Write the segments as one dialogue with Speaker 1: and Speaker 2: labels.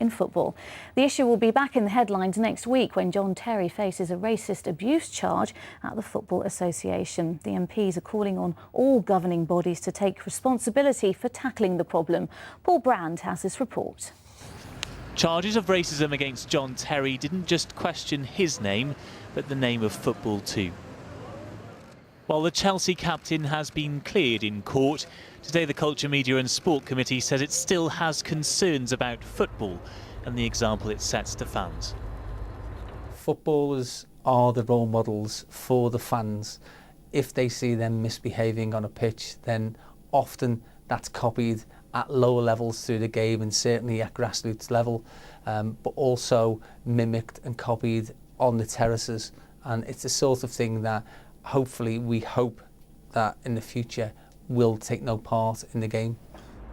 Speaker 1: in football. The issue will be back in the headlines next week when John Terry faces a racist abuse charge at the Football Association. The MPs are calling on all governing bodies to take responsibility for tackling the problem. Paul Brand has this report.
Speaker 2: Charges of racism against John Terry didn't just question his name, but the name of football too. While the Chelsea captain has been cleared in court, today the Culture, Media and Sport Committee says it still has concerns about football and the example it sets to fans.
Speaker 3: Footballers are the role models for the fans. If they see them misbehaving on a pitch, then often that's copied at lower levels through the game and certainly at grassroots level, but also mimicked and copied on the terraces. And it's the sort of thing that hopefully we hope that in the future will take no part in the game.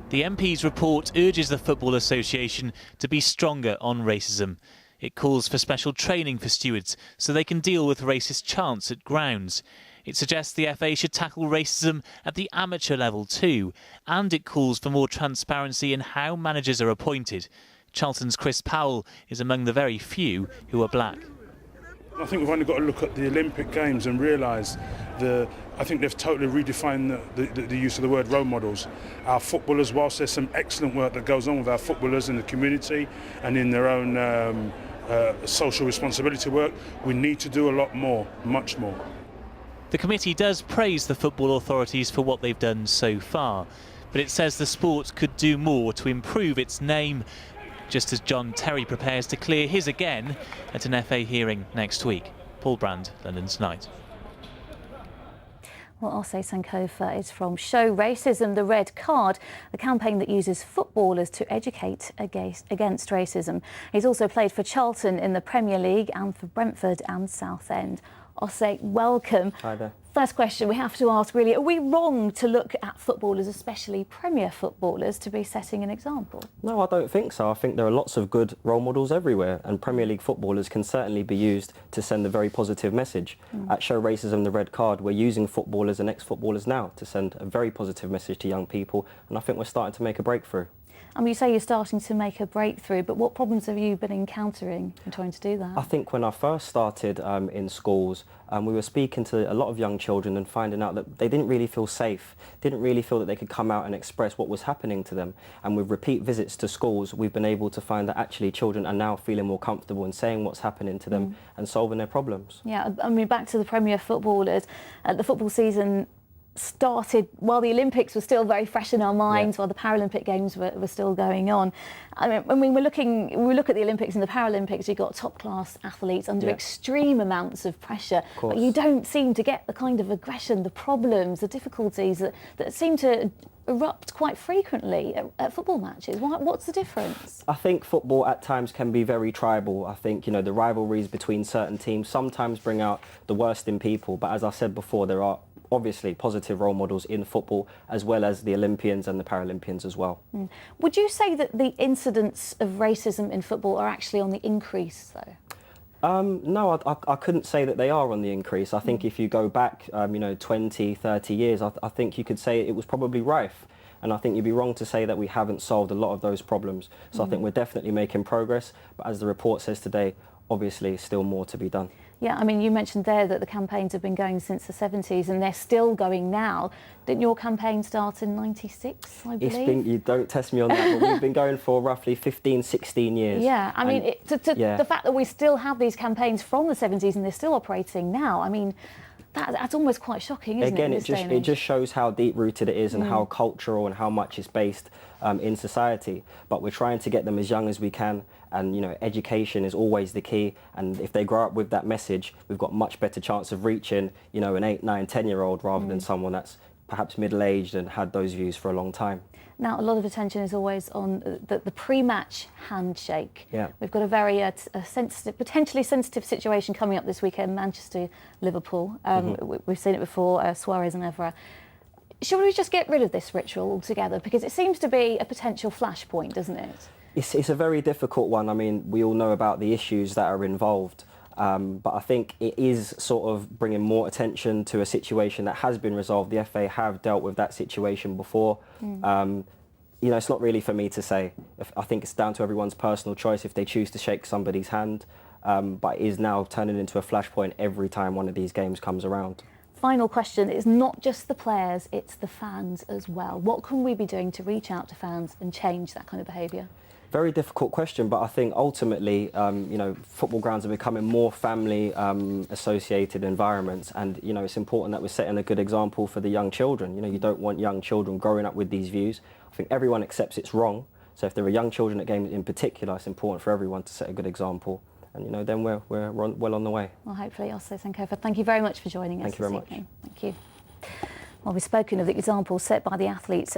Speaker 2: The MP's report urges the Football Association to be stronger on racism. It calls for special training for stewards so they can deal with racist chants at grounds. It suggests the FA should tackle racism at the amateur level too, and it calls for more transparency in how managers are appointed. Charlton's Chris Powell is among the very few who are black.
Speaker 4: I think we've only got to look at the Olympic Games and realise I think they've totally redefined the use of the word role models. Our footballers, whilst there's some excellent work that goes on with our footballers in the community and in their own social responsibility work, we need to do a lot more, much more.
Speaker 2: The committee does praise the football authorities for what they've done so far, but it says the sport could do more to improve its name, just as John Terry prepares to clear his again at an FA hearing next week. Paul Brand, London Tonight.
Speaker 1: Well, Osei Sankofa is from Show Racism, the Red Card, a campaign that uses footballers to educate against racism. He's also played for Charlton in the Premier League and for Brentford and Southend. Osei, welcome.
Speaker 5: Hi there.
Speaker 1: First question we have to ask really, are we wrong to look at footballers, especially Premier footballers, to be setting an example?
Speaker 5: No, I don't think so. I think there are lots of good role models everywhere, and Premier League footballers can certainly be used to send a very positive message. At Show Racism, the Red Card, we're using footballers and ex-footballers now to send a very positive message to young people, and I think we're starting to make a breakthrough.
Speaker 1: You say you're starting to make a breakthrough, but what problems have you been encountering in trying to do that?
Speaker 5: I think when I first started in schools, we were speaking to a lot of young children and finding out that they didn't really feel safe, didn't really feel that they could come out and express what was happening to them. And with repeat visits to schools, we've been able to find that actually children are now feeling more comfortable in saying what's happening to them and solving their problems.
Speaker 1: Yeah, back to the Premier footballers, the football season started while the Olympics were still very fresh in our minds, while the Paralympic Games were still going on. When we look at the Olympics and the Paralympics, you've got top-class athletes under extreme amounts of pressure, but you don't seem to get the kind of aggression, the problems, the difficulties that seem to erupt quite frequently at football matches. What's the difference?
Speaker 5: I think football at times can be very tribal. I think, the rivalries between certain teams sometimes bring out the worst in people, but as I said before, there are obviously positive role models in football, as well as the Olympians and the Paralympians as well.
Speaker 1: Would you say that the incidents of racism in football are actually on the increase, though?
Speaker 5: No, I couldn't say that they are on the increase. I think if you go back, 20, 30 years, I think you could say it was probably rife. And I think you'd be wrong to say that we haven't solved a lot of those problems. So I think we're definitely making progress. But as the report says today, obviously still more to be done.
Speaker 1: Yeah, you mentioned there that the campaigns have been going since the 70s and they're still going now. Didn't your campaign start in 96, I believe?
Speaker 5: You don't test me on that, but we've been going for roughly 15, 16 years.
Speaker 1: Yeah, the fact that we still have these campaigns from the 70s and they're still operating now, that's almost quite shocking, isn't it?
Speaker 5: Again, it just shows how deep-rooted it is and how cultural and how much it's based in society. But we're trying to get them as young as we can, and education is always the key. And if they grow up with that message, we've got much better chance of reaching, an 8, 9, 10-year-old rather than someone that's perhaps middle-aged and had those views for a long time.
Speaker 1: Now, a lot of attention is always on the pre-match handshake.
Speaker 5: Yeah.
Speaker 1: We've got a very potentially sensitive situation coming up this weekend, Manchester, Liverpool. We've seen it before, Suarez and Evra. Should we just get rid of this ritual altogether? Because it seems to be a potential flashpoint, doesn't it?
Speaker 5: It's a very difficult one. We all know about the issues that are involved. But I think it is sort of bringing more attention to a situation that has been resolved. The FA have dealt with that situation before. you know, it's not really for me to say. I think it's down to everyone's personal choice if they choose to shake somebody's hand, but it is now turning into a flashpoint every time one of these games comes around.
Speaker 1: Final question, it's not just the players, it's the fans as well. What can we be doing to reach out to fans and change that kind of behaviour?
Speaker 5: Very difficult question, but I think ultimately, you know, football grounds are becoming more family associated environments, and you know, it's important that we're setting a good example for the young children. You know, you don't want young children growing up with these views. I think everyone accepts it's wrong, so if there are young children at games in particular, it's important for everyone to set a good example, and you know, then we're well on the way.
Speaker 1: Well, hopefully. Osei Sankofa, thank you very much for joining us
Speaker 5: Thank you very
Speaker 1: this evening. Thank you. Well, we've spoken of the examples set by the athletes